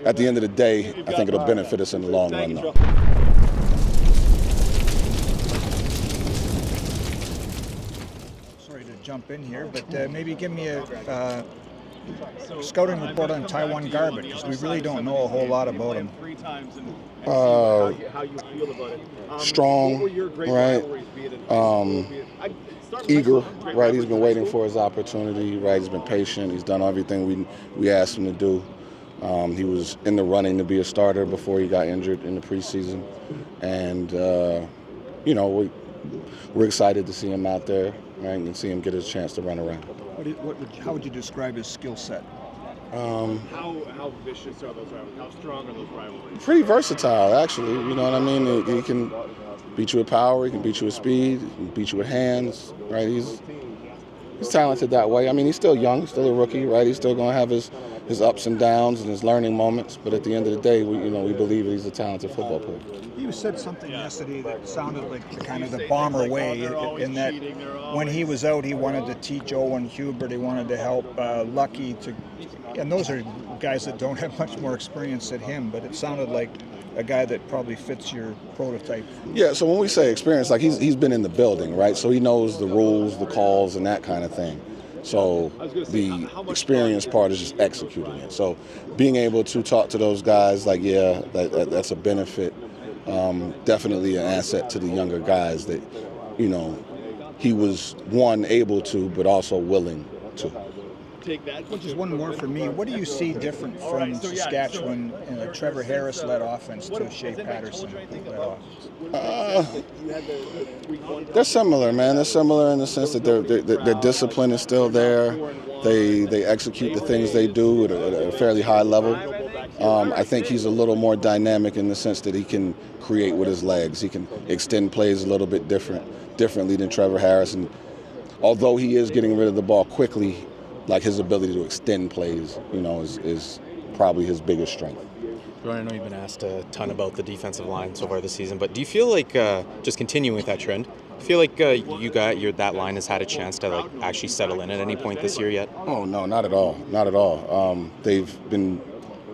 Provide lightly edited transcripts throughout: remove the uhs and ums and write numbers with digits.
at the end of the day, I think it'll benefit us in the long run, though. Sorry to jump in here, but maybe give me a scouting report on TyJuan Garbutt, because we really don't know a whole lot about him. Strong, right? Eager, right? He's been waiting for his opportunity, right? He's been patient. He's done everything we asked him to do. He was in the running to be a starter before he got injured in the preseason, and you know, we're excited to see him out there, right, and see him get his chance to run around. How would you describe his skill set? How vicious are those rivalries? How strong are those rivalries? Pretty versatile, actually. You know what I mean? He can beat you with power. He can beat you with speed. He can beat you with hands. Right? He's talented that way. I mean, he's still young. He's still a rookie. Right? He's still going to have his ups and downs and his learning moments. But at the end of the day, we believe he's a talented football player. You said something yesterday that sounded like kind of the Baumer way, in that when he was out, he wanted to teach Owen Hubert. He wanted to help Lucky to. And those are guys that don't have much more experience than him, but it sounded like a guy that probably fits your prototype. Yeah, so when we say experience, like he's been in the building, right? So he knows the rules, the calls, and that kind of thing. So the experience part is just executing it. So being able to talk to those guys, like, yeah, that's a benefit. Definitely an asset to the younger guys that, you know, he was, one, able to, but also willing to. Just one more for me. What do you see different from Saskatchewan in a Trevor Harris-led offense to Shea Patterson-led offense? They're similar, man. They're similar in the sense that their discipline is still there. They execute the things they do at a fairly high level. I think he's a little more dynamic in the sense that he can create with his legs. He can extend plays a little bit differently than Trevor Harris. And although he is getting rid of the ball quickly, like his ability to extend plays, you know, is probably his biggest strength. I know you've been asked a ton about the defensive line so far this season, but do you feel like, just continuing with that trend, do you feel like that line has had a chance to actually settle in at any point this year yet? Oh, no, not at all. Not at all. They've been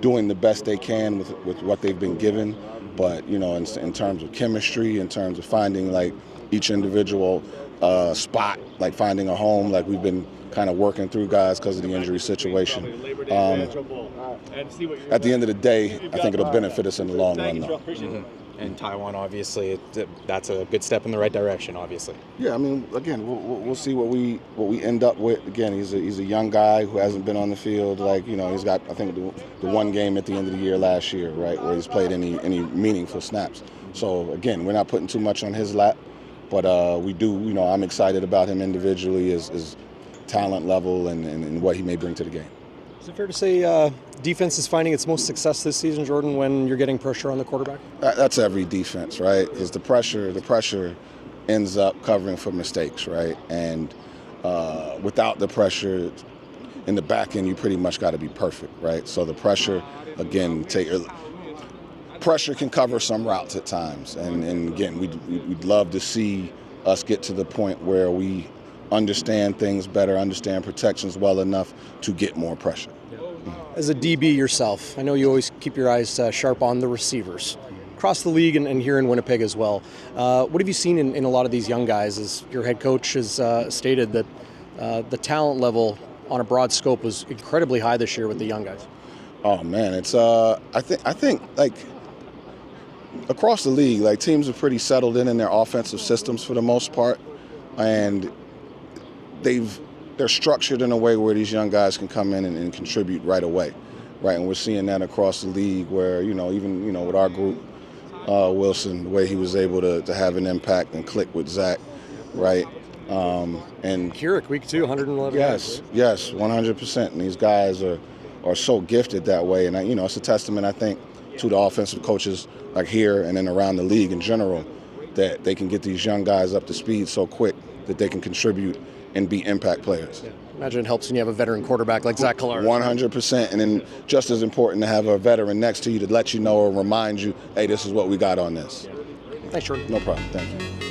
doing the best they can with what they've been given, but, you know, in terms of chemistry, in terms of finding, like, each individual spot, like finding a home, like we've been kind of working through guys because of the injury situation. At the end of the day, I think it'll benefit us in the long run, though. Mm-hmm. And TyJuan, obviously, that's a good step in the right direction, obviously. Yeah, I mean, again, we'll see what we end up with. Again, he's a young guy who hasn't been on the field. Like, you know, he's got, I think, the one game at the end of the year last year, right, where he's played any meaningful snaps. So, again, we're not putting too much on his lap, but we do, you know, I'm excited about him individually, his talent level and what he may bring to the game. Is it fair to say defense is finding its most success this season, Jordan, when you're getting pressure on the quarterback? That's every defense, right? Because the pressure ends up covering for mistakes, right? And without the pressure in the back end, you pretty much got to be perfect, right? So the pressure, again, pressure can cover some routes at times. And again, we'd love to see us get to the point where we understand things better, understand protections well enough to get more pressure. As a DB yourself, I know you always keep your eyes sharp on the receivers. Across the league and here in Winnipeg as well. What have you seen in a lot of these young guys? As your head coach has stated that the talent level on a broad scope was incredibly high this year with the young guys. Oh man, it's I think like across the league, like teams are pretty settled in their offensive systems for the most part, and they're structured in a way where these young guys can come in and contribute right away, right? And we're seeing that across the league where, you know, even, you know, with our group, Wilson, the way he was able to have an impact and click with Zach, right? And Keurig, week 2, 111. Yes, 100%. And these guys are so gifted that way. And, you know, it's a testament, I think, to the offensive coaches like here and then around the league in general, that they can get these young guys up to speed so quick that they can contribute and be impact players. Yeah. Imagine it helps when you have a veteran quarterback like Zach Collard. 100%, and then just as important to have a veteran next to you to let you know or remind you, hey, this is what we got on this. Thanks, Jordan. No problem. Thank you.